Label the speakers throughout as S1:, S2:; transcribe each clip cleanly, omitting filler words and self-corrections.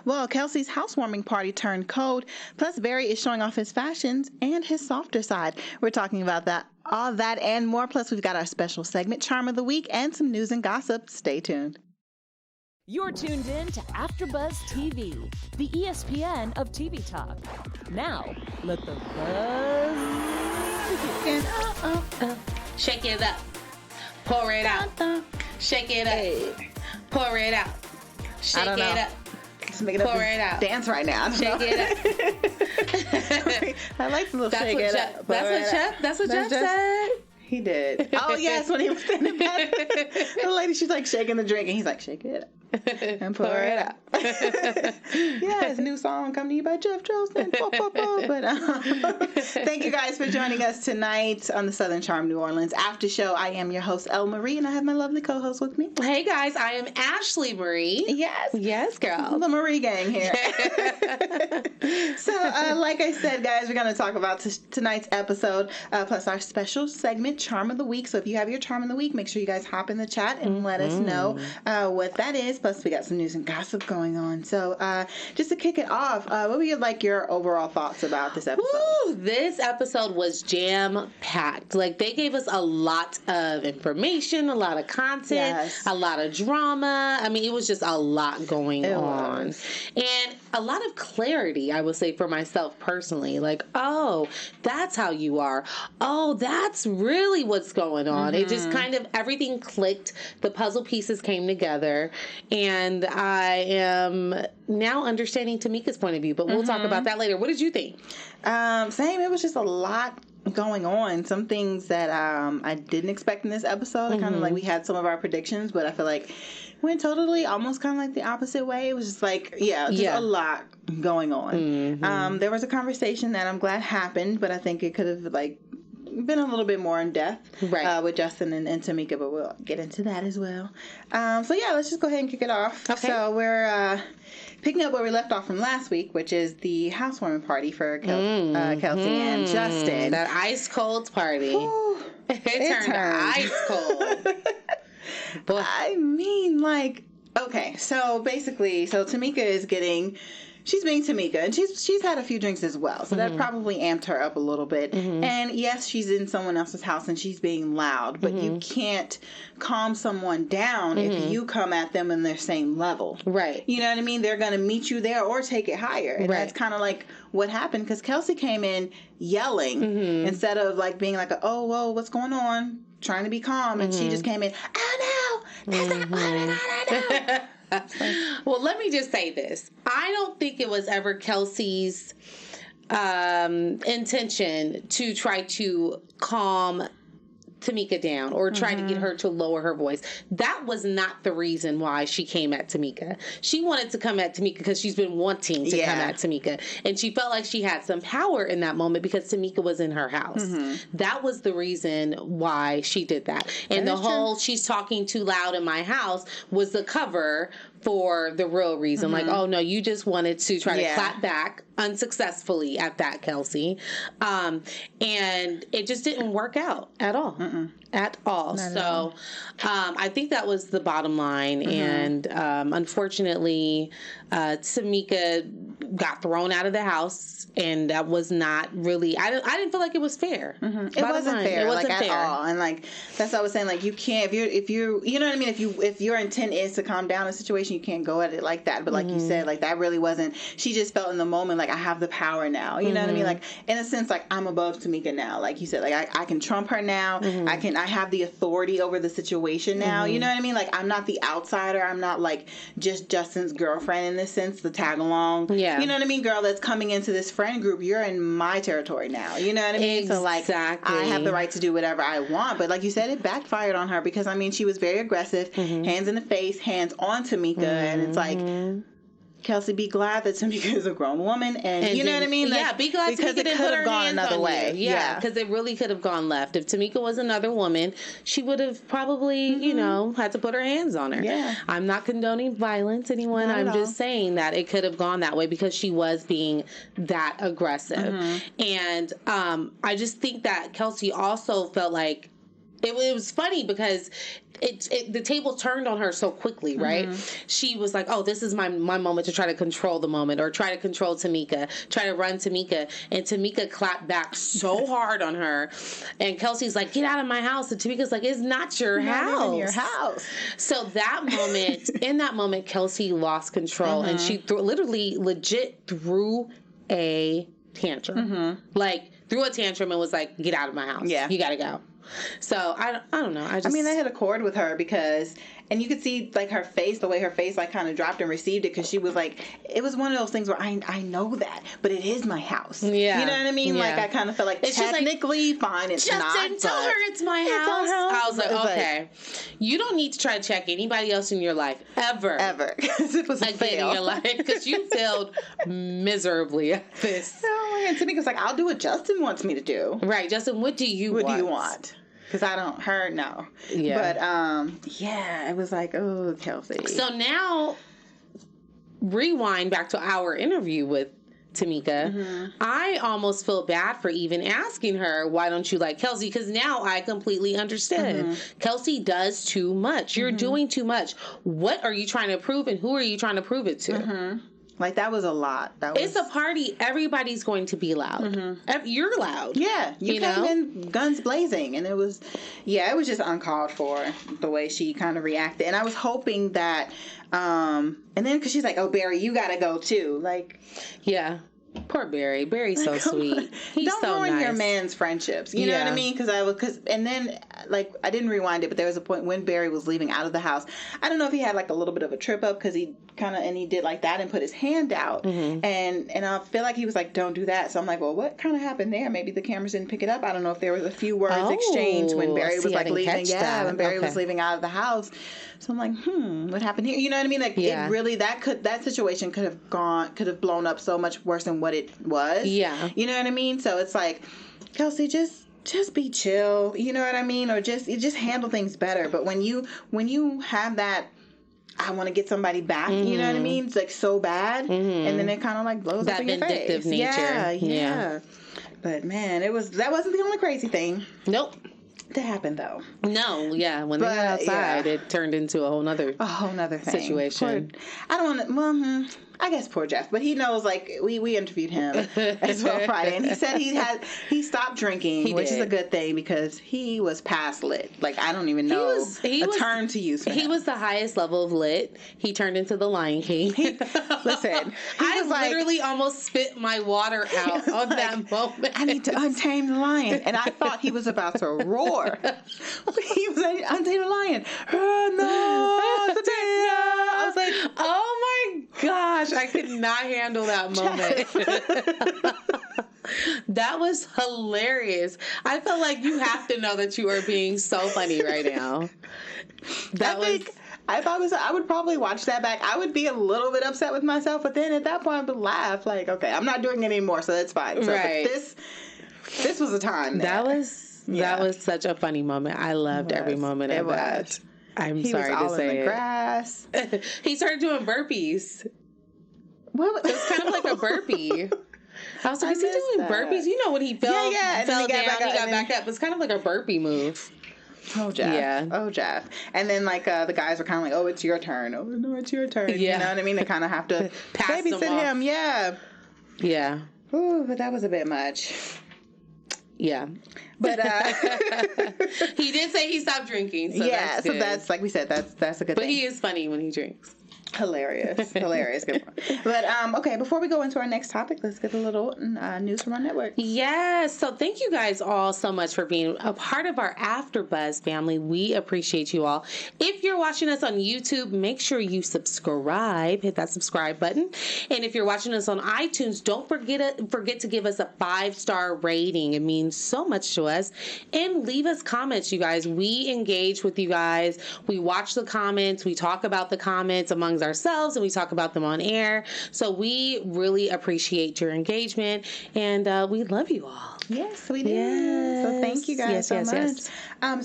S1: Well, Kelsey's housewarming party turned cold, plus Barry is showing off his fashions and his softer side. We're talking about that, all that and more. Plus, we've got our special segment, Charm of the Week, and some news and gossip. Stay tuned.
S2: You're tuned in to AfterBuzz TV, the ESPN of TV talk. Now, let the buzz begin.
S3: Shake it up, pour it out. Shake it up, pour it out. Shake it up.
S1: Just making up dance right now.
S3: Shake it up.
S1: I like the little shake it up.
S3: That's what Jeff said.
S1: He did. Oh, yes, when he was in the bed. The lady, she's like shaking the drink, and he's like, shake it up and pour it out. Yeah, his new song, Come to You by Jeff Jolson. But thank you guys for joining us tonight on the Southern Charm New Orleans After Show. I am your host, LMarie, and I have my lovely co-host with me.
S3: Hey, guys, I am Ashley Marie. Yes, girl.
S1: The Marie gang here. So, like I said, guys, we're going to talk about tonight's episode, plus our special segment, Charm of the Week. So if you have your Charm of the Week, make sure you guys hop in the chat and let us know what that is. Plus, we got some news and gossip going on. So, just to kick it off, what were your overall thoughts about this episode?
S3: Woo, this episode was jam-packed. Like, they gave us a lot of information, a lot of content, a lot of drama. I mean, it was just a lot going on. And a lot of clarity, I would say, for myself personally. Like, oh, that's how you are. Oh, that's really what's going on. It just kind of, everything clicked. The puzzle pieces came together. And I am now understanding Tameka's point of view, but we'll talk about that later. What did you think?
S1: Same. It was just a lot going on. Some things that I didn't expect in this episode. Kind of like we had some of our predictions, but I feel like went totally almost kind of like the opposite way. It was just like, a lot going on. There was a conversation that I'm glad happened, but I think it could have been a little bit more in depth with Justin and Tameka, but we'll get into that as well. Let's just go ahead and kick it off.
S3: Okay.
S1: So we're picking up where we left off from last week, which is the housewarming party for Kelsey and Justin.
S3: That ice cold party.
S1: Ooh,
S3: it turned ice cold.
S1: I mean, okay, so basically, Tameka is she's being Tameka, and she's had a few drinks as well, so that probably amped her up a little bit. And yes, she's in someone else's house and she's being loud, but you can't calm someone down if you come at them in their same level.
S3: Right.
S1: You know what I mean? They're going to meet you there or take it higher. And that's kind of like what happened, because Kelsey came in yelling instead of being like, oh, whoa, what's going on? Trying to be calm, and she just came in, oh no, that's not what I know.
S3: Well, let me just say this. I don't think it was ever Kelsey's intention to try to calm Tameka down or try to get her to lower her voice. That was not the reason why she came at Tameka. She wanted to come at Tameka because she's been wanting to come at Tameka. And she felt like she had some power in that moment because Tameka was in her house. That was the reason why she did that. And the whole she's talking too loud in my house was the cover for the real reason. Like, oh no, you just wanted to try to clap back unsuccessfully at that, Kelsey. And it just didn't work out at all. At all. So I think that was the bottom line. And unfortunately, Tameka got thrown out of the house, and that was not really, I didn't feel like it was fair.
S1: It wasn't fair. It wasn't fair at all. And that's what I was saying, you can't, if you you know what I mean, if your intent is to calm down a situation, you can't go at it like that. But like you said, that really wasn't, she just felt in the moment I have the power now. You know what I mean? In a sense, I'm above Tameka now. Like you said, I can trump her now. I have the authority over the situation now. You know what I mean? I'm not the outsider. I'm not just Justin's girlfriend in this sense, the tag along. Yeah. You know what I mean? Girl that's coming into this friend group, you're in my territory now. You know what I mean?
S3: Exactly.
S1: So I have the right to do whatever I want. But like you said, it backfired on her because she was very aggressive, hands in the face, hands on Tameka, and it's Kelsey, be glad that Tameka is a grown woman, and you know what I mean?
S3: Be glad
S1: because
S3: Tameka
S1: it could have gone another way.
S3: Yeah, because it really could have gone left. If Tameka was another woman, she would have probably, had to put her hands on her. Yeah. I'm not condoning violence, anyone. I'm just saying that it could have gone that way because she was being that aggressive. And I just think that Kelsey also felt like it was funny because the table turned on her so quickly, right? She was like, oh, this is my moment to try to control the moment, or try to control Tameka, try to run Tameka. And Tameka clapped back so hard on her. And Kelsey's like, get out of my house. And Tameka's like, it's not your house.
S1: Not even your house.
S3: So in that moment, Kelsey lost control. And she legit threw a tantrum. Like, threw a tantrum and was like, get out of my house. Yeah. You got to go. So I don't know. I
S1: hit a chord with her because, and you could see like her face, the way her face like kind of dropped and received it, because she was like, it was one of those things where I know that, but it is my house. Yeah, you know what I mean. Yeah. Like I kind of felt like it's technically like,
S3: fine. It's not. Justin, tell her it's my house. I was like, okay, you don't need to try to check anybody else in your life ever, because it was a fail in your life, because you failed miserably at this.
S1: And Tameka's like, I'll do what Justin wants me to do.
S3: Right, Justin, what do you want?
S1: Because I don't hurt, no. Yeah. But, yeah, it was like, oh, Kelsey.
S3: So now, rewind back to our interview with Tameka. I almost feel bad for even asking her, why don't you like Kelsey? Because now I completely understand. Kelsey does too much. You're doing too much. What are you trying to prove, and who are you trying to prove it to?
S1: Like, that was a lot.
S3: It's a party. Everybody's going to be loud. You're loud.
S1: Yeah. You came in guns blazing. And it was just uncalled for, the way she kind of reacted. And I was hoping that, and then, because she's like, oh, Barry, you got to go, too. Like,
S3: yeah. Poor Barry. Barry's so sweet. He's
S1: Don't
S3: so
S1: ruin
S3: nice.
S1: your man's friendships. You know what I mean? And then, like, I didn't rewind it, but there was a point when Barry was leaving out of the house. I don't know if he had, like, a little bit of a trip up, because he did like that and put his hand out. And I feel like he was like, don't do that. So I'm like, well, what kind of happened there? Maybe the cameras didn't pick it up. I don't know if there was a few words exchanged when Barry was like leaving. Yeah, when Barry was leaving out of the house. So I'm like, what happened here? You know what I mean? Like, it really, that situation could have blown up so much worse than what it was. Yeah. You know what I mean? So it's like, Kelsey, just be chill. You know what I mean? Or just handle things better. But when you have that, I want to get somebody back, you know what I mean? It's like so bad. And then it kind of like blows up in your face. That vindictive nature. Yeah. But man, that wasn't the only crazy thing.
S3: Nope.
S1: That happened though.
S3: No, yeah. When they got outside, it turned into a whole nother thing. Situation.
S1: I don't want to. I guess poor Jeff, but he knows. Like we interviewed him as well Friday, and he said he stopped drinking, which is a good thing, because he was past lit. Like I don't even know a term to use for him.
S3: He was the highest level of lit. He turned into the Lion King.
S1: Listen,
S3: I literally almost spit my water out on that moment.
S1: I need to untame the lion, and I thought he was about to roar. He was like, untame the lion. I was like,
S3: oh my gosh. I could not handle that moment. That was hilarious. I felt like you have to know that you are being so funny right now.
S1: I would probably watch that back. I would be a little bit upset with myself, but then at that point I would laugh. Like, okay, I'm not doing it anymore, so that's fine. So, right. This was a time there.
S3: That was such a funny moment. I loved every moment of that. I'm sorry to say it. He was all in the grass. He started doing burpees.
S1: What?
S3: It was kind of like a burpee. I was like, is he doing burpees? You know, when he fell down, he got back up. It's kind of like a burpee move.
S1: Oh, Jeff. Yeah. Oh, Jeff. And then, like, the guys were kind of like, oh, it's your turn. Oh, no, it's your turn. Yeah. You know what I mean? They kind of have to babysit him. Yeah.
S3: Yeah.
S1: Ooh, but that was a bit much.
S3: Yeah.
S1: But
S3: he did say he stopped drinking. So
S1: so that's, like we said, that's a good thing.
S3: But he is funny when he drinks.
S1: Hilarious. Good one. But, okay, before we go into our next topic, let's get a little news from our network.
S3: Yes. So thank you guys all so much for being a part of our AfterBuzz family. We appreciate you all. If you're watching us on YouTube, make sure you subscribe. Hit that subscribe button. And if you're watching us on iTunes, don't forget to give us a 5-star rating. It means so much to us. And leave us comments, you guys. We engage with you guys. We watch the comments. We talk about the comments amongst ourselves, and we talk about them on air. So we really appreciate your engagement, and we love you all.
S1: Yes, we do. Yes. So thank you guys so much. Yes.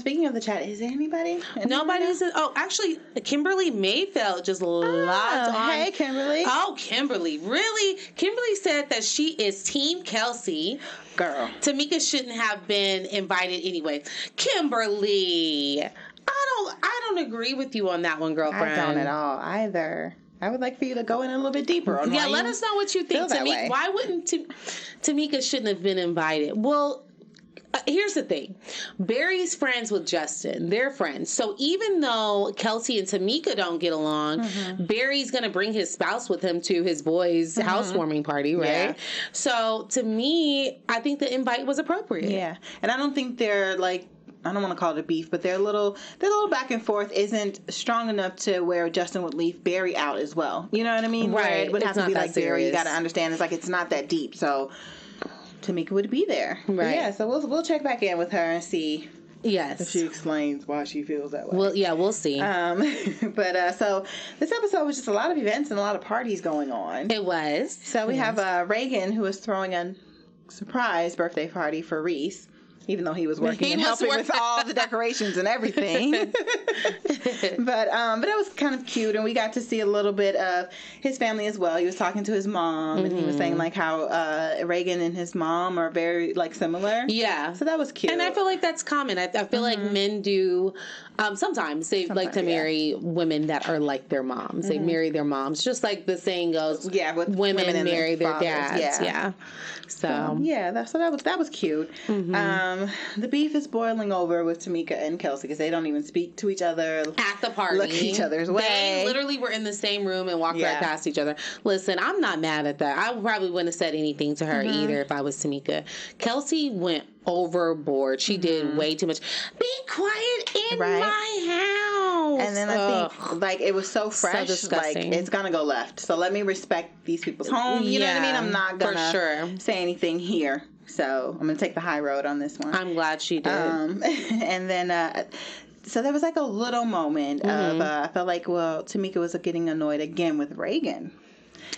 S1: Speaking of the chat, is there anybody?
S3: Nobody's. Oh, actually, Kimberly Mayfeld just logged on.
S1: Hey, Kimberly.
S3: Oh, Kimberly. Really? Kimberly said that she is Team Kelsey.
S1: Girl.
S3: Tameka shouldn't have been invited anyway. Kimberly, I don't agree with you on that one, girlfriend.
S1: I don't at all either. I would like for you to go in a little bit deeper on why
S3: let us know what you think. Tameka, why wouldn't Tameka shouldn't have been invited? Well, here's the thing. Barry's friends with Justin. They're friends. So even though Kelsey and Tameka don't get along, Barry's going to bring his spouse with him to his boys' housewarming party, right? Yeah. So to me, I think the invite was appropriate.
S1: Yeah. And I don't think they're like, I don't want to call it a beef, but their little back and forth isn't strong enough to where Justin would leave Barry out as well. You know what I mean?
S3: Right.
S1: Where it would have to be like
S3: serious.
S1: Barry. You got to understand. It's like it's not that deep. So Tameka would be there.
S3: Right.
S1: But yeah. So we'll check back in with her and see.
S3: Yes.
S1: If she explains why she feels that way.
S3: Well, yeah, we'll see.
S1: But so this episode was just a lot of events and a lot of parties going on.
S3: It was.
S1: So we have Reagan, who is throwing a surprise birthday party for Reece. Even though he was working and helping with all the decorations and everything. But it was kind of cute, and we got to see a little bit of his family as well. He was talking to his mom, and he was saying like how Reagan and his mom are very like similar.
S3: Yeah.
S1: So that was cute.
S3: And I feel like that's common. I feel like men do, sometimes they like to marry women that are like their moms. They marry their moms. Just like the saying goes,
S1: with
S3: women marry their dads. Yeah. So
S1: yeah, that was cute. The beef is boiling over with Tameka and Kelsey because they don't even speak to each other
S3: at the party.
S1: Look each other's way.
S3: They literally were in the same room and walked right past each other. Listen, I'm not mad at that. I probably wouldn't have said anything to her either if I was Tameka. Kelsey went overboard. She did way too much. Be quiet in my house.
S1: And then I think like it was so fresh, like it's gonna go left. So let me respect these people's home. You know what I mean? I'm not gonna say anything here. So I'm gonna take the high road on this one.
S3: I'm glad she did.
S1: And then so there was like a little moment of I felt like Tameka was getting annoyed again with Reagan.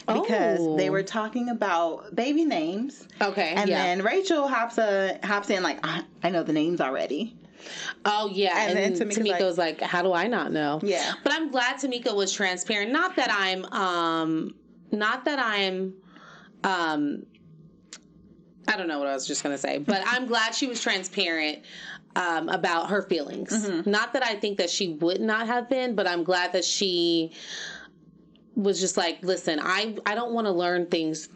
S1: Because they were talking about baby names.
S3: Okay.
S1: And then Rachel hops in like, I know the names already.
S3: Oh, yeah. And then Tameka was like, how do I not know?
S1: Yeah.
S3: But I'm glad Tameka was transparent. Not that I'm I don't know what I was just going to say, but I'm glad she was transparent about her feelings. Not that I think that she would not have been, but I'm glad that she was just like, listen, I don't want to learn things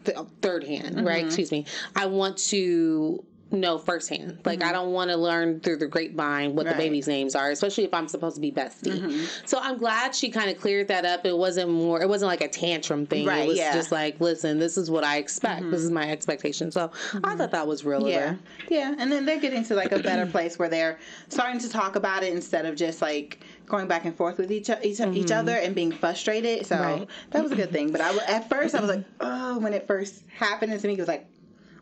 S3: third hand, right? Excuse me. I want to know firsthand. Like, I don't want to learn through the grapevine what the baby's names are, especially if I'm supposed to be bestie. So I'm glad she kind of cleared that up. It wasn't like a tantrum thing. Right, it was just like, listen, this is what I expect. This is my expectation. So I thought that was real of her.
S1: Yeah. And then they're getting to like a better place where they're starting to talk about it instead of just like going back and forth with each other and being frustrated. So that was a good thing. But at first I was like, oh, when it first happened, and Tameka was like,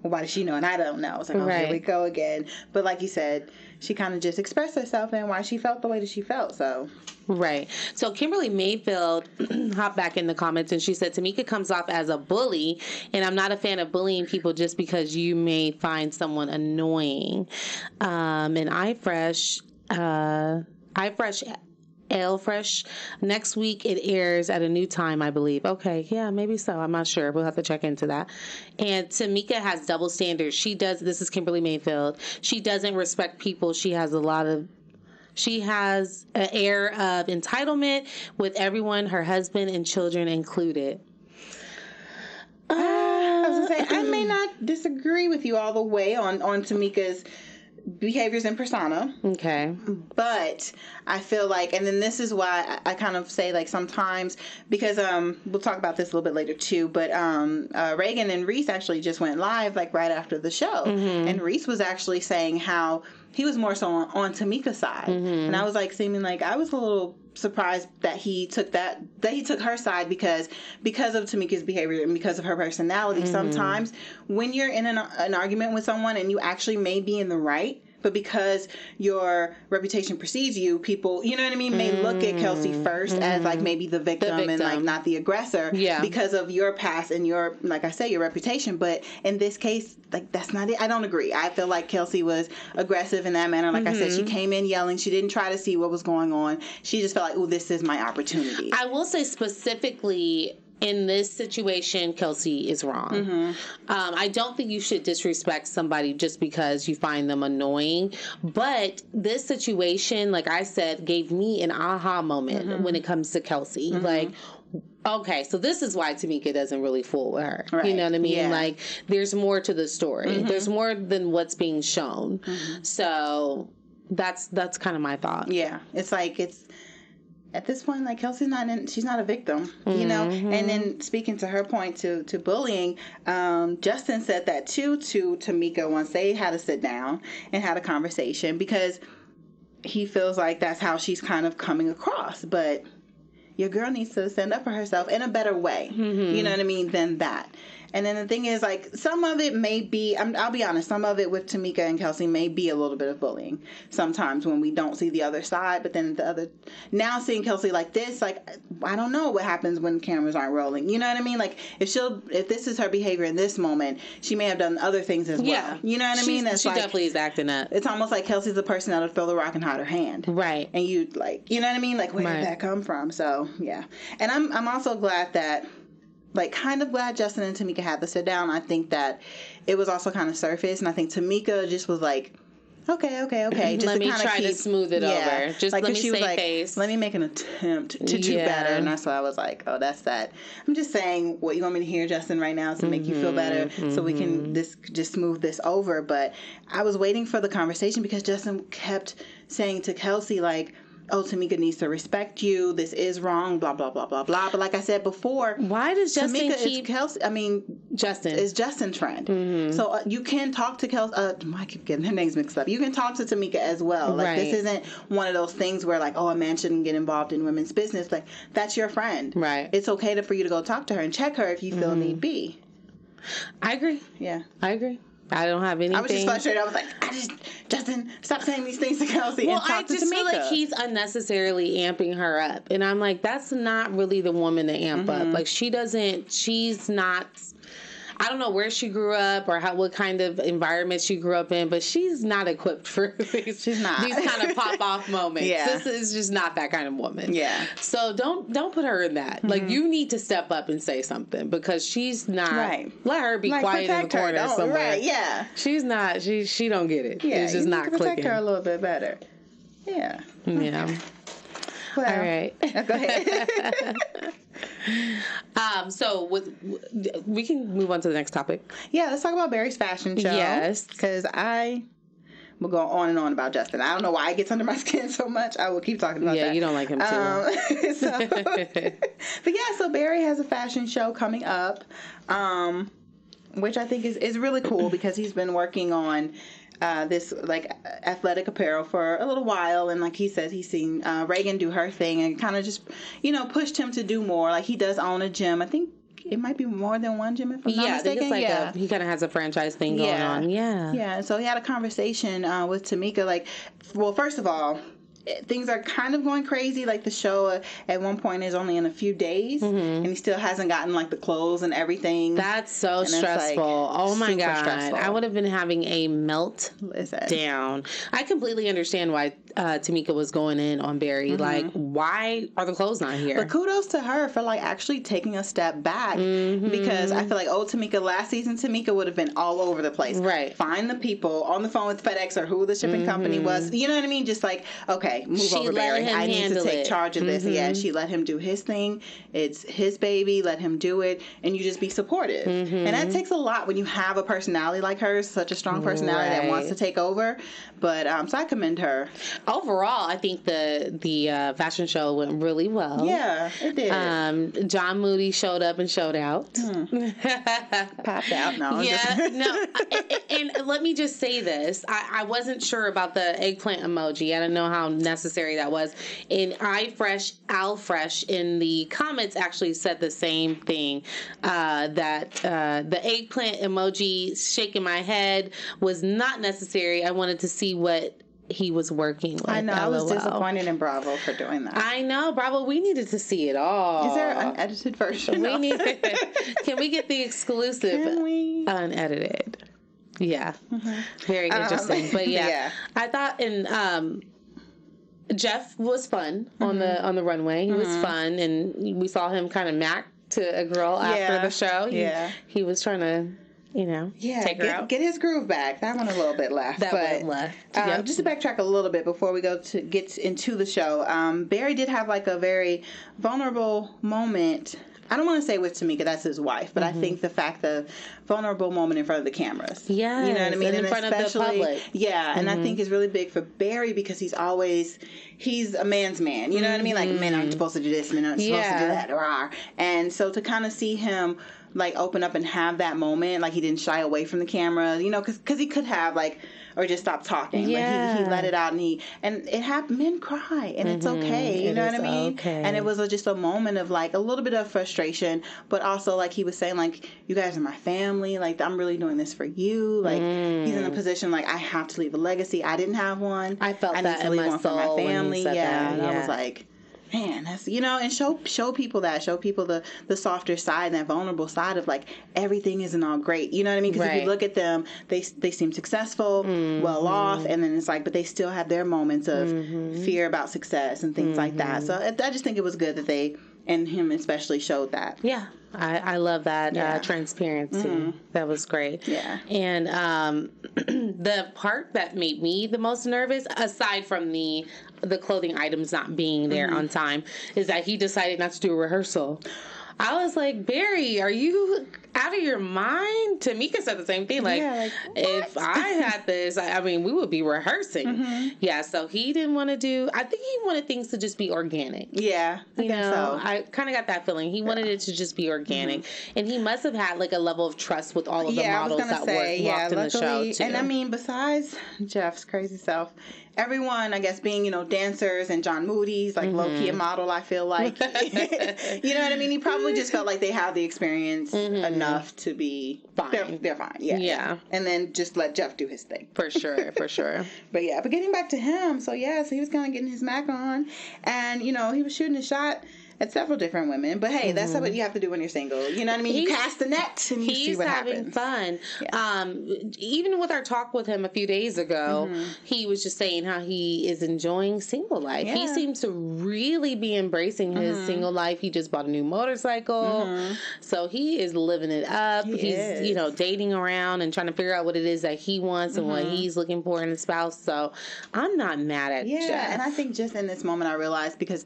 S1: well, why does she know? And I don't know. I was like, oh, here we go again. But like you said, she kind of just expressed herself and why she felt the way that she felt. So
S3: Right. So Kimberly Mayfield hopped back in the comments and she said, Tameka comes off as a bully, and I'm not a fan of bullying people just because you may find someone annoying. And iFresh, Ale Fresh, next week it airs at a new time, I believe. Okay, yeah, maybe so. I'm not sure. We'll have to check into that. And Tameka has double standards. This is Kimberly Mayfield. She doesn't respect people. She has an air of entitlement with everyone, her husband and children included.
S1: I was going to say, I may not disagree with you all the way on Tameka's behaviors and persona.
S3: Okay.
S1: But I feel like, and then this is why I kind of say like sometimes, because we'll talk about this a little bit later too, but Reagan and Reece actually just went live like right after the show. And Reece was actually saying how he was more so on Tameka's side. And I was like seeming like I was a little surprised that he took her side because of Tameka's behavior and because of her personality. Sometimes when you're in an argument with someone and you actually may be in the right, but because your reputation precedes you, people, you know what I mean, may look at Kelsey first as like maybe the victim and like not the aggressor because of your past and your, like I say, your reputation. But in this case, like that's not it. I don't agree. I feel like Kelsey was aggressive in that manner. Like I said, she came in yelling. She didn't try to see what was going on. She just felt like, oh, this is my opportunity.
S3: I will say specifically in this situation, Kelsey is wrong.
S1: Mm-hmm.
S3: I don't think you should disrespect somebody just because you find them annoying. But this situation, like I said, gave me an aha moment when it comes to Kelsey. Like, okay, so this is why Tameka doesn't really fool with her.
S1: Right.
S3: You know what I mean?
S1: Yeah.
S3: Like, there's more to the story. There's more than what's being shown. So that's kind of my thought.
S1: Yeah. It's like, at this point, like, Kelsey's she's not a victim, you know? And then speaking to her point to bullying, Justin said that too to Tameka once they had to sit down and had a conversation, because he feels like that's how she's kind of coming across. But your girl needs to stand up for herself in a better way, you know what I mean, than that. And then the thing is, like, some of it may be, I'll be honest, some of it with Tameka and Kelsey may be a little bit of bullying sometimes when we don't see the other side. But then now seeing Kelsey like this, like, I don't know what happens when cameras aren't rolling. You know what I mean? Like, if this is her behavior in this moment, she may have done other things as well. You know what I mean?
S3: She definitely is acting up.
S1: It's almost like Kelsey's the person that'll throw the rock and hide her hand.
S3: Right.
S1: And you, like, you know what I mean? Like, where did that come from? So, yeah. And I'm also glad that, like, kind of glad Justin and Tameka had to sit down. I think that it was also kind of surface, and I think Tameka just was like, okay. Just
S3: let me try to smooth it over. Just
S1: like,
S3: let me save
S1: like,
S3: face.
S1: let me make an attempt to do better. And that's why I was like, oh, that's that. I'm just saying what you want me to hear, Justin, right now to make you feel better, so we can just smooth this over. But I was waiting for the conversation because Justin kept saying to Kelsey, like, oh, Tameka needs to respect you. This is wrong. Blah blah blah blah blah. But like I said before,
S3: why does Justin
S1: Tameka is Kelsey? I mean,
S3: Justin
S1: is Justin's friend. So you can talk to Kelsey. I keep getting their names mixed up. You can talk to Tameka as well. Like, this isn't one of those things where, like, oh, a man shouldn't get involved in women's business. Like, that's your friend. Right. It's okay for you to go talk to her and check her if you feel need be.
S3: I agree.
S1: Yeah,
S3: I agree. I don't have anything.
S1: I was just frustrated. I was like, Justin, stop saying these things to Kelsey and talk to Tameka. I just feel
S3: like he's unnecessarily amping her up. And I'm like, that's not really the woman to amp up. Like, she's not, I don't know where she grew up or what kind of environment she grew up in, but she's not equipped for these kind of pop-off moments. This is just not that kind of woman. Yeah. So don't put her in that. Like, you need to step up and say something, because she's not. Right. Let her be quiet in the corner somewhere. Right, yeah. She's not, she don't get it. Yeah, it's just not clicking.
S1: Protect her a little bit better. Yeah.
S3: Yeah. Well, all right.
S1: Go ahead.
S3: So we can move on to the next topic.
S1: Yeah, let's talk about Barry's fashion show. Yes. Because I will go on and on about Justin. I don't know why it gets under my skin so much. I will keep talking about that.
S3: Yeah, you don't like him too.
S1: But yeah, so Barry has a fashion show coming up, which I think is really cool, because he's been working on this, like, athletic apparel for a little while, and like he says, he's seen Reagan do her thing and kind of just, pushed him to do more. Like, he does own a gym. I think it might be more than one gym, if I'm not mistaken.
S3: I think it's like he kind of has a franchise thing going on.
S1: Yeah. So he had a conversation with Tameka. Like, well, first of all, things are kind of going crazy. Like, the show at one point is only in a few days, and he still hasn't gotten, like, the clothes and everything.
S3: That's so stressful. Like, oh my God. Stressful. I would have been having a meltdown. I completely understand why Tameka was going in on Barry. Like, why are the clothes not here?
S1: But kudos to her for, like, actually taking a step back, because I feel like old Tameka, last season Tameka would have been all over the place. Right. Find the people on the phone with FedEx or who the shipping company was. You know what I mean? Just like, okay, move over, Barry. I need to take charge of this. Yeah, she let him do his thing. It's his baby. Let him do it. And you just be supportive. And that takes a lot when you have a personality like hers, such a strong personality that wants to take over. But so I commend her.
S3: Overall, I think the fashion show went really well.
S1: Yeah, it did.
S3: John Moody showed up and showed out.
S1: Popped out. No.
S3: Yeah, no. And let me just say this. I wasn't sure about the eggplant emoji. I don't know how necessary that was. And Alfresh in the comments actually said the same thing, that the eggplant emoji shaking my head was not necessary. I wanted to see what he was working with.
S1: I know. I was disappointed in Bravo for doing that.
S3: I know. Bravo, we needed to see it all.
S1: Is there an unedited version?
S3: Can we get the exclusive unedited? Yeah. Very interesting. But yeah. I thought Jeff was fun on the runway. He was fun, and we saw him kind of to a girl after the show. He was trying to, take her out.
S1: Get his groove back. That one a little bit left. Just to backtrack a little bit before we get into the show, Barry did have like a very vulnerable moment. I don't want to say with Tameka, that's his wife, but I think the fact the vulnerable moment in front of the cameras.
S3: Yeah.
S1: You know what I mean?
S3: And in front of the public.
S1: Yeah, and I think it's really big for Barry because he's a man's man. You know what I mean? Like, men aren't supposed to do this, men aren't supposed to do that. Rah. And so to kind of see him like open up and have that moment, like he didn't shy away from the camera, because he could have like, or just stop talking.
S3: Yeah.
S1: Like he let it out, and it happened. Men cry, and it's okay. You know what I mean?
S3: Okay.
S1: And it was just a moment of like a little bit of frustration, but also like he was saying like, you guys are my family. Like I'm really doing this for you. Like he's in a position like I have to leave a legacy. I didn't have one.
S3: I felt
S1: I
S3: that
S1: need to
S3: in
S1: leave
S3: my
S1: one for
S3: soul
S1: my family.
S3: when he said that.
S1: And I was like, man, that's and show people the softer side and that vulnerable side of like everything isn't all great. You know what I mean? Because if you look at them, they seem successful, well off, and then it's like, but they still have their moments of fear about success and things like that. So I just think it was good that they and him especially showed that.
S3: Yeah. I love that transparency. That was great.
S1: Yeah.
S3: And the part that made me the most nervous, aside from the clothing items not being there on time, is that he decided not to do a rehearsal. I was like, Barry, are you out of your mind? Tameka said the same thing. Like, if I had this, I mean, we would be rehearsing. Yeah, so he didn't want to do, I think he wanted things to just be organic.
S1: Yeah, I think so.
S3: I kind of got that feeling. He wanted it to just be organic. And he must have had like a level of trust with all of the models that walked in the show, too.
S1: And I mean, besides Jeff's crazy self, everyone, I guess, being, dancers and John Moody's, like, low-key a model, I feel like. You know what I mean? He probably just felt like they have the experience enough to be fine. They're fine. Yeah. And then just let Jeff do his thing.
S3: For sure.
S1: But getting back to him, so he was kind of getting his Mac on, and, he was shooting a shot at several different women. But hey, that's what you have to do when you're single. You know what I mean? You cast the net and you see what happens.
S3: He's having fun.
S1: Yeah.
S3: Even with our talk with him a few days ago, he was just saying how he is enjoying single life. Yeah. He seems to really be embracing his single life. He just bought a new motorcycle. So he is living it up. He's dating around and trying to figure out what it is that he wants and what he's looking for in a spouse. So I'm not mad at Jeff.
S1: Yeah, and I think just in this moment I realized because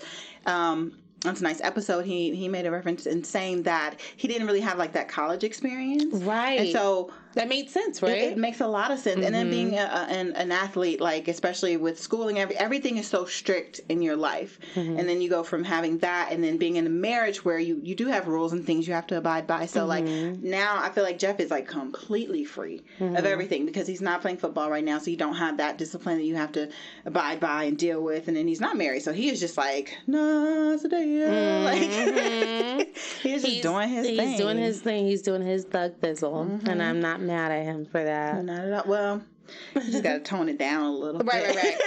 S1: on tonight's episode, he made a reference in saying that he didn't really have like that college experience.
S3: Right.
S1: And so
S3: that made sense, right?
S1: It makes a lot of sense. And then being an athlete, like especially with schooling, everything is so strict in your life. And then you go from having that and then being in a marriage where you do have rules and things you have to abide by. So like now I feel like Jeff is like completely free of everything because he's not playing football right now. So you don't have that discipline that you have to abide by and deal with. And then he's not married. So he is just like, no, it's a day. Like he's just doing his thing.
S3: He's doing his thing. He's doing his thug thizzle. And I'm not mad at him for that.
S1: Not at all. Well, you just got to tone it down a little bit.
S3: Right.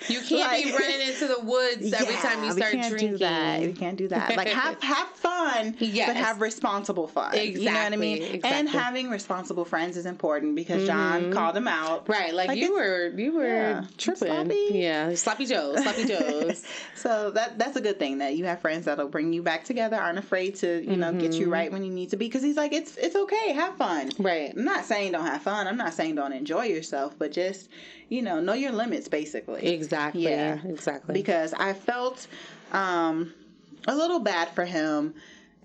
S3: You can't be running into the woods every time you start drinking.
S1: We can't do that. Like have fun, but have responsible fun.
S3: Exactly.
S1: You know what I mean?
S3: Exactly.
S1: And having responsible friends is important because John called him out.
S3: Like you were tripping.
S1: Sloppy.
S3: Yeah, sloppy joes.
S1: So that's a good thing that you have friends that'll bring you back together, aren't afraid to get you right when you need to be. Because he's like, it's okay, have fun.
S3: Right.
S1: I'm not saying don't have fun. I'm not saying don't enjoy yourself, but just know your limits, basically.
S3: Exactly.
S1: Yeah.
S3: Exactly.
S1: Because I felt a little bad for him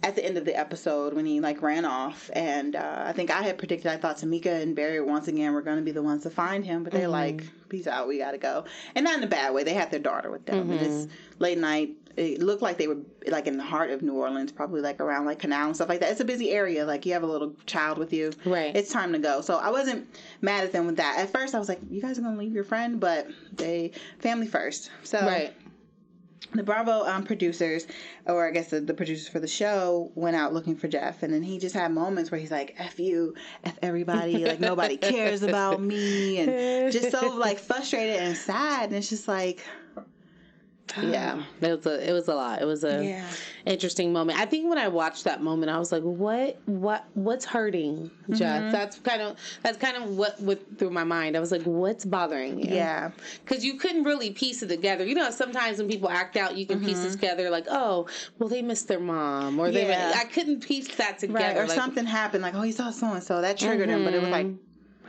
S1: at the end of the episode when he ran off, and I think I had predicted, I thought Tameka and Barry once again were going to be the ones to find him, but they're like, peace out, we gotta go. And not in a bad way. They had their daughter with them. And it's late night. It looked like they were in the heart of New Orleans, probably around Canal and stuff like that. It's a busy area. You have a little child with you.
S3: Right.
S1: It's time to go. So I wasn't mad at them with that. At first I was like, you guys are going to leave your friend, but family first. So
S3: right.
S1: The Bravo producers, or I guess the producers for the show, went out looking for Jeff, and then he just had moments where he's like, F you, F everybody, nobody cares about me, and just so frustrated and sad, and it's just
S3: Yeah, it was a lot. It was a interesting moment. I think when I watched that moment, I was like, what's hurting, Jeff? That's kind of what went through my mind. I was like, what's bothering you?
S1: Yeah,
S3: because you couldn't really piece it together. You know, sometimes when people act out, you can piece it together. Like, oh, well, they missed their mom, or I couldn't piece that together.
S1: Right, or like, something happened. Like, oh, he saw so and so that triggered him, but it was like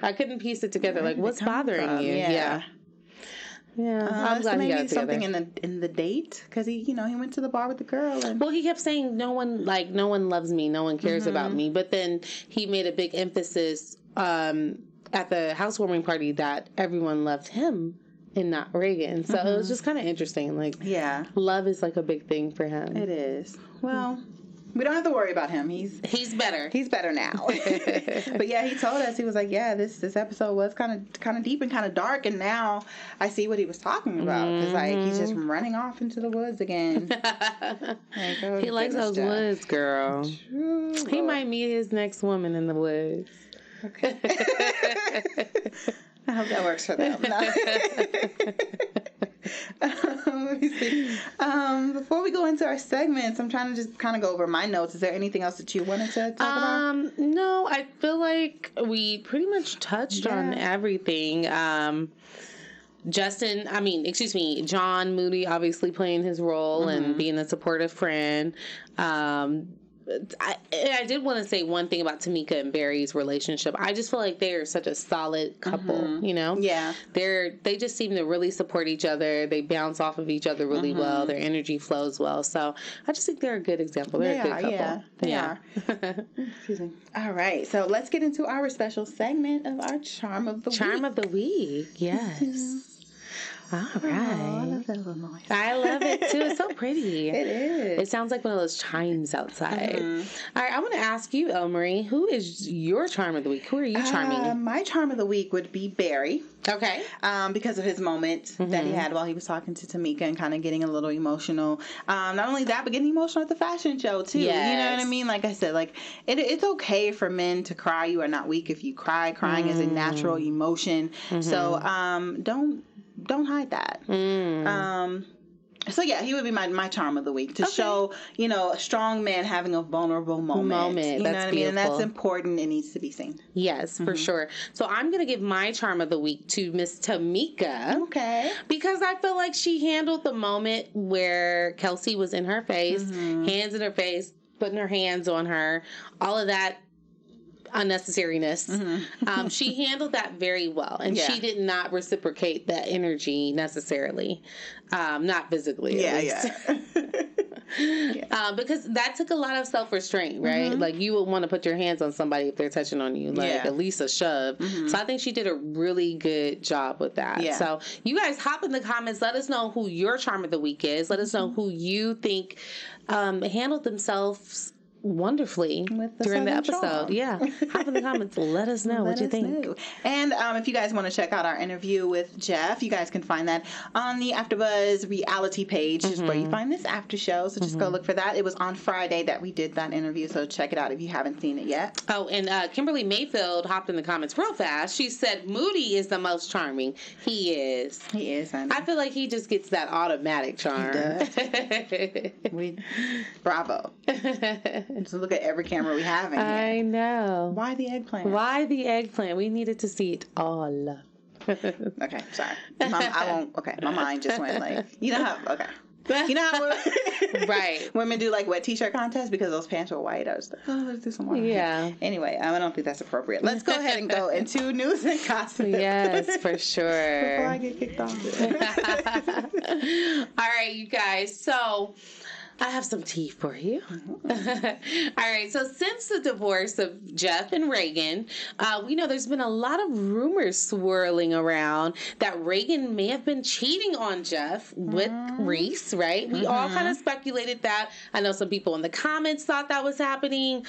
S3: I couldn't piece it together. Like, what's bothering you?
S1: Yeah.
S3: I'm glad he got it
S1: something in the date, because he went to the bar with the girl. And...
S3: Well, he kept saying no one loves me, no one cares about me. But then he made a big emphasis at the housewarming party that everyone loved him and not Reagan. So it was just kind of interesting. Like, love is like a big thing for him.
S1: It is. Well. We don't have to worry about him. He's
S3: better.
S1: He's better now. But yeah, he told us, he was like, yeah, this episode was kind of deep and kind of dark, and now I see what he was talking about, because like he's just running off into the woods again. Like, oh,
S3: he likes those woods, girl.
S1: True.
S3: He might meet his next woman in the woods.
S1: Okay. I hope that works for them. Let me see. Before we go into our segments, I'm trying to just kind of go over my notes. Is there anything else that you wanted to talk about?
S3: No, I feel like we pretty much touched on everything. John Moody obviously playing his role and being a supportive friend. I did want to say one thing about Tameka and Barry's relationship. I just feel like they are such a solid couple, you know?
S1: Yeah.
S3: They just seem to really support each other. They bounce off of each other really well. Their energy flows well. So I just think they're a good example. They're a good couple.
S1: Yeah, they are. Excuse me. All right. So let's get into our special segment of our Charm of the Week.
S3: Charm of the Week. Yes. All right.
S1: Oh, I love that little noise.
S3: I love it too. It's so pretty.
S1: It is.
S3: It sounds like one of those chimes outside. All right, I want to ask you, LMarie, who is your charm of the week? Who are you charming?
S1: My charm of the week would be Barry.
S3: Okay.
S1: Because of his moment that he had while he was talking to Tameka and kind of getting a little emotional. Not only that, but getting emotional at the fashion show too. Yes. You know what I mean? Like I said, like it's okay for men to cry. You are not weak if you cry. Crying is a natural emotion. So don't hide that. So yeah, he would be my charm of the week to show, a strong man having a vulnerable moment. You know what I mean? And that's important. It needs to be seen.
S3: Yes, for sure. So I'm going to give my charm of the week to Miss Tameka.
S1: Okay.
S3: Because I feel like she handled the moment where Kelsey was in her face, hands in her face, putting her hands on her, all of that unnecessariness. She handled that very well, and she did not reciprocate that energy necessarily, not physically. Because that took a lot of self-restraint, right? Like, you would want to put your hands on somebody if they're touching on you, like at least a shove. So I think she did a really good job with that. So you guys hop in the comments, let us know who your charm of the week is. Let us know who you think handled themselves wonderfully during the episode. Hop in the comments, let us know what you think.
S1: And if you guys want to check out our interview with Jeff, you guys can find that on the AfterBuzz reality page, just where you find this after show. So just go look for that. It was on Friday that we did that interview, so check it out if you haven't seen it yet.
S3: Oh, and Kimberly Mayfield hopped in the comments real fast. She said Moody is the most charming. He is,
S1: honey.
S3: I feel like he just gets that automatic charm.
S1: He does. Bravo. Just look at every camera we have in here.
S3: I know.
S1: Why the eggplant?
S3: We needed to see it all.
S1: Okay, sorry. I won't. Okay, my mind just went like, you know how. Okay. You know how
S3: right.
S1: Women do like wet t-shirt contests because those pants are white. I was like, oh, let's do some white.
S3: Yeah.
S1: Anyway, I don't think that's appropriate. Let's go ahead and go into news and gossip.
S3: Yes, for sure.
S1: Before I get kicked off.
S3: All right, you guys. So I have some tea for you. All right. So since the divorce of Jeff and Reagan, we know there's been a lot of rumors swirling around that Reagan may have been cheating on Jeff with Reece, right? We all kind of speculated that. I know some people in the comments thought that was happening.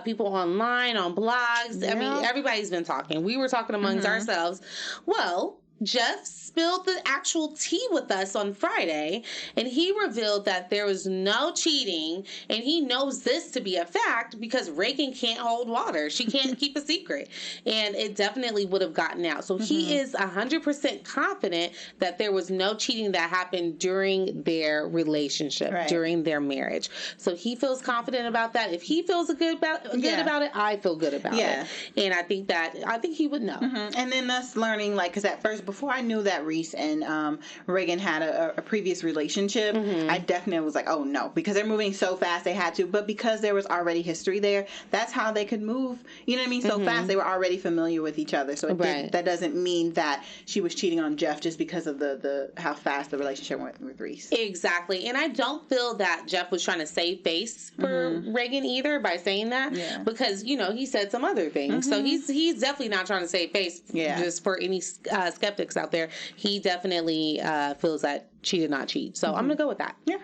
S3: People online, on blogs. I mean, everybody's been talking. We were talking amongst ourselves. Well, Jeff spilled the actual tea with us on Friday, and he revealed that there was no cheating, and he knows this to be a fact because Reagan can't hold water. She can't keep a secret, and it definitely would have gotten out. So he is 100% confident that there was no cheating that happened during their relationship, during their marriage. So he feels confident about that. If he feels good about it, I feel good about it. And I think he would know.
S1: And then us learning, like, because at first, before I knew that Reece and Reagan had a previous relationship, I definitely was like, oh no, because they're moving so fast they had to. But because there was already history there, that's how they could move, you know what I mean, so fast. They were already familiar with each other. So that doesn't mean that she was cheating on Jeff just because of the how fast the relationship went with Reece.
S3: Exactly. And I don't feel that Jeff was trying to save face for Reagan either by saying that, because, you know, he said some other things. So he's definitely not trying to save face just for any skeptics out there. He definitely feels that she did not cheat. So I'm going to go with that. Yeah.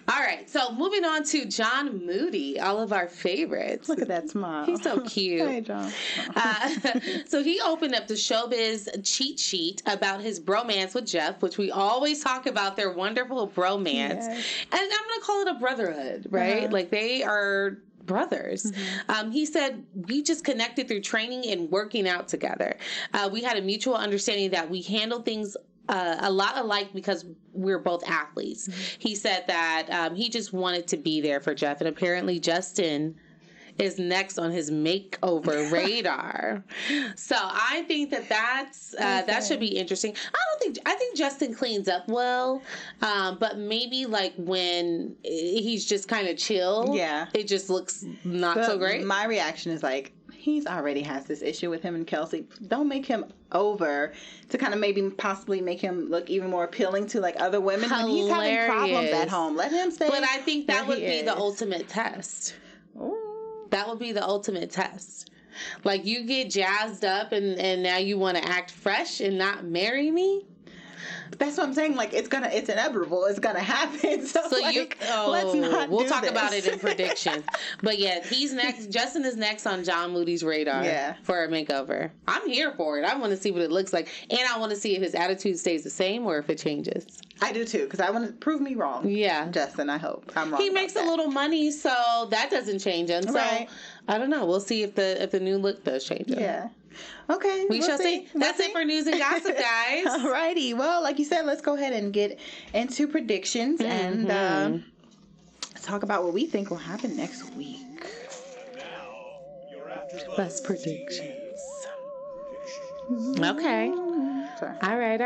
S3: All right. So moving on to John Moody, all of our favorites.
S1: Look at that smile.
S3: He's so cute.
S1: Hey, John.
S3: So he opened up the showbiz cheat sheet about his bromance with Jeff, which we always talk about their wonderful bromance. Yes. And I'm going to call it a brotherhood, right? Like they are brothers. He said, we just connected through training and working out together. We had a mutual understanding that we handle things a lot alike because we're both athletes. He said that he just wanted to be there for Jeff, and apparently Justin is next on his makeover radar. So I think that should be interesting. I think Justin cleans up well, but maybe like when he's just kind of chill, it just looks not so great.
S1: My reaction is like, he's already has this issue with him and Kelsey. Don't make him over to kind of maybe possibly make him look even more appealing to like other women. When he's having problems at home, let him stay.
S3: But I think that would be the ultimate test.
S1: Ooh.
S3: That would be the ultimate test. Like, you get jazzed up and now you want to act fresh and not marry me?
S1: That's what I'm saying. Like, it's inevitable. It's gonna happen. So like, let's not.
S3: We'll talk about it in predictions. But yeah, he's next. Justin is next on John Moody's radar for a makeover. I'm here for it. I want to see what it looks like, and I want to see if his attitude stays the same or if it changes.
S1: I do too, because I want to prove me wrong. Yeah, Justin. I hope I'm wrong.
S3: He makes a little money, so that doesn't change him. So I don't know. We'll see if the new look does change him.
S1: Yeah. Okay.
S3: We shall see. That's it for news and gossip, guys.
S1: Alrighty. Well, like you said, let's go ahead and get into predictions and talk about what we think will happen next week.
S3: Best predictions. Okay. Sorry. All right.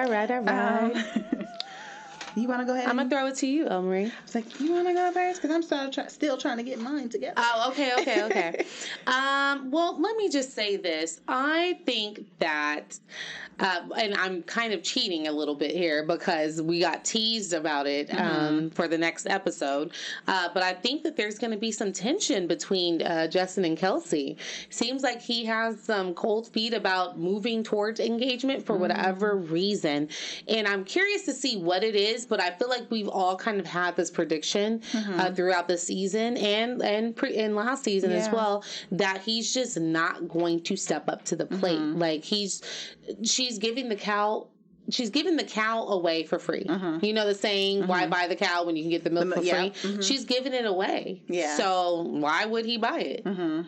S1: You want to go ahead?
S3: I'm going to throw it to you, LMarie.
S1: I was like, you want to go first? Because I'm still trying to get mine together.
S3: Oh, okay. Well, let me just say this. I think that, and I'm kind of cheating a little bit here because we got teased about it for the next episode. But I think that there's going to be some tension between Justin and Kelsey. Seems like he has some cold feet about moving towards engagement for whatever reason. And I'm curious to see what it is. But I feel like we've all kind of had this prediction throughout the season and last season as well, that he's just not going to step up to the plate. Like she's giving the cow away for free. You know the saying, why buy the cow when you can get the milk for free? She's giving it away. So why would he buy it?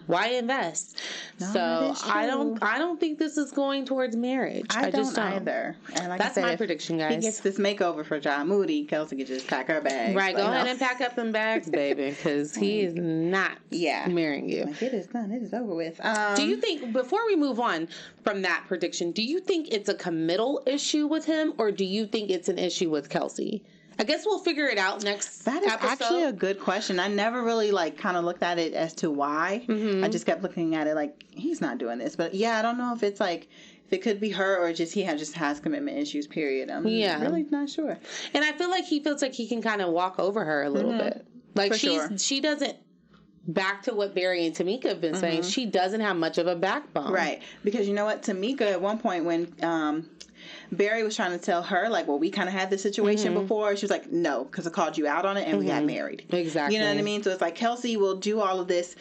S3: Why invest? No, so I don't think this is going towards marriage. I just don't
S1: either. And like
S3: that's my prediction, guys.
S1: He gets this makeover for John Moody. Kelsey can just pack her bags.
S3: Right, go ahead and pack up them bags, baby, because he is not marrying you.
S1: Like, it is done. It is over with.
S3: Do you think, before we move on from that prediction, do you think it's a committal issue with him, or do you think it's an issue with Kelsey? I guess we'll figure it out next episode.
S1: That is actually a good question. I never really kind of looked at it as to why. I just kept looking at it like, he's not doing this. But yeah, I don't know if it's if it could be her or just he just has commitment issues, period. I'm really not sure.
S3: And I feel like he feels like he can kind of walk over her a little bit. Like she doesn't, back to what Barry and Tameka have been saying, she doesn't have much of a backbone.
S1: Right. Because you know what? Tameka, at one point when Barry was trying to tell her, we kind of had this situation before. She was like, no, because I called you out on it and we got married.
S3: Exactly.
S1: You know what I mean? So it's like Kelsey will do all of this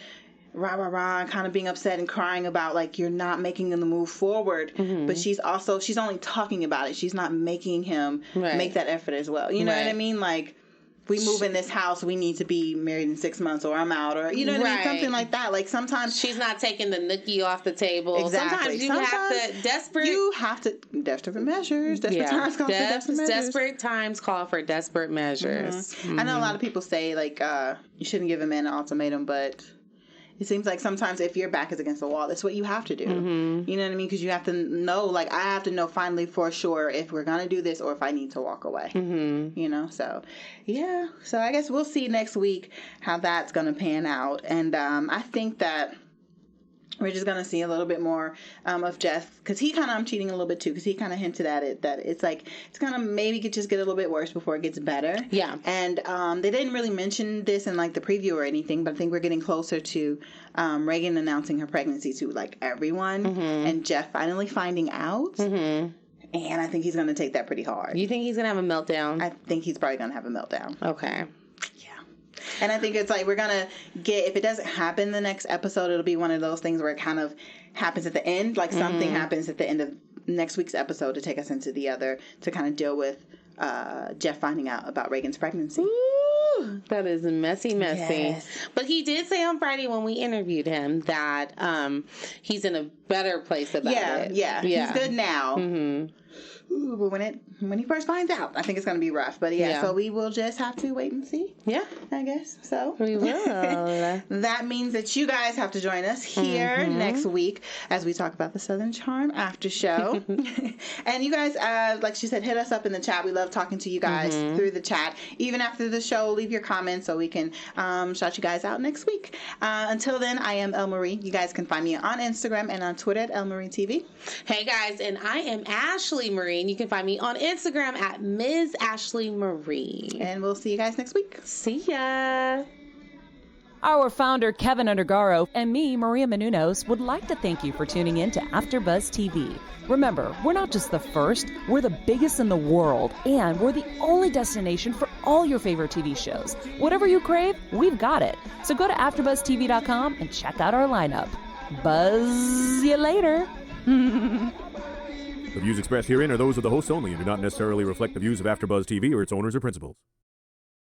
S1: kind of being upset and crying about like you're not making him the move forward, but she's only talking about it. She's not making him make that effort as well. You know what I mean? Like, we move in this house, we need to be married in 6 months or I'm out, or you know what I mean? Something like that. Like sometimes
S3: she's not taking the nookie off the table.
S1: Exactly.
S3: Sometimes you have to
S1: desperate measures. Desperate times call for desperate measures.
S3: Desperate times call for desperate measures.
S1: I know a lot of people say like you shouldn't give a man an ultimatum, but it seems like sometimes if your back is against the wall, that's what you have to do. You know what I mean? Because you have to know, like, I have to know finally for sure if we're going to do this or if I need to walk away. You know? So, yeah. So I guess we'll see next week how that's going to pan out. And I think that we're just going to see a little bit more of Jeff, because he kind of, I'm cheating a little bit too, because he kind of hinted at it, that it's like, it's going to maybe just get a little bit worse before it gets better.
S3: Yeah.
S1: And they didn't really mention this in like the preview or anything, but I think we're getting closer to Reagan announcing her pregnancy to like everyone, and Jeff finally finding out. And I think he's going to take that pretty hard.
S3: You think he's going to have a meltdown?
S1: I think he's probably going to have a meltdown.
S3: Okay.
S1: And I think it's like we're going to get, if it doesn't happen the next episode, it'll be one of those things where it kind of happens at the end. Like something happens at the end of next week's episode to take us into the other, to kind of deal with Jeff finding out about Reagan's pregnancy.
S3: Ooh, that is messy.
S1: Yes.
S3: But he did say on Friday when we interviewed him that he's in a better place about it.
S1: Yeah. He's good now. Ooh, but when he first finds out, I think it's going to be rough. But so we will just have to wait and see.
S3: Yeah.
S1: I guess. So
S3: we will.
S1: That means that you guys have to join us here next week as we talk about the Southern Charm after show. And you guys, like she said, hit us up in the chat. We love talking to you guys through the chat. Even after the show, leave your comments so we can shout you guys out next week. Until then, I am LMarie. You guys can find me on Instagram and on Twitter at LMarieTV.
S3: Hey guys, and I am Ashley Marie, and you can find me on Instagram at Ms. Ashley Marie.
S1: And we'll see you guys next week.
S3: See ya.
S2: Our founder, Kevin Undergaro, and me, Maria Menounos, would like to thank you for tuning in to AfterBuzz TV. Remember, we're not just the first, we're the biggest in the world, and we're the only destination for all your favorite TV shows. Whatever you crave, we've got it. So go to AfterBuzzTV.com and check out our lineup. Buzz you later.
S4: The views expressed herein are those of the hosts only and do not necessarily reflect the views of AfterBuzz TV or its owners or principals.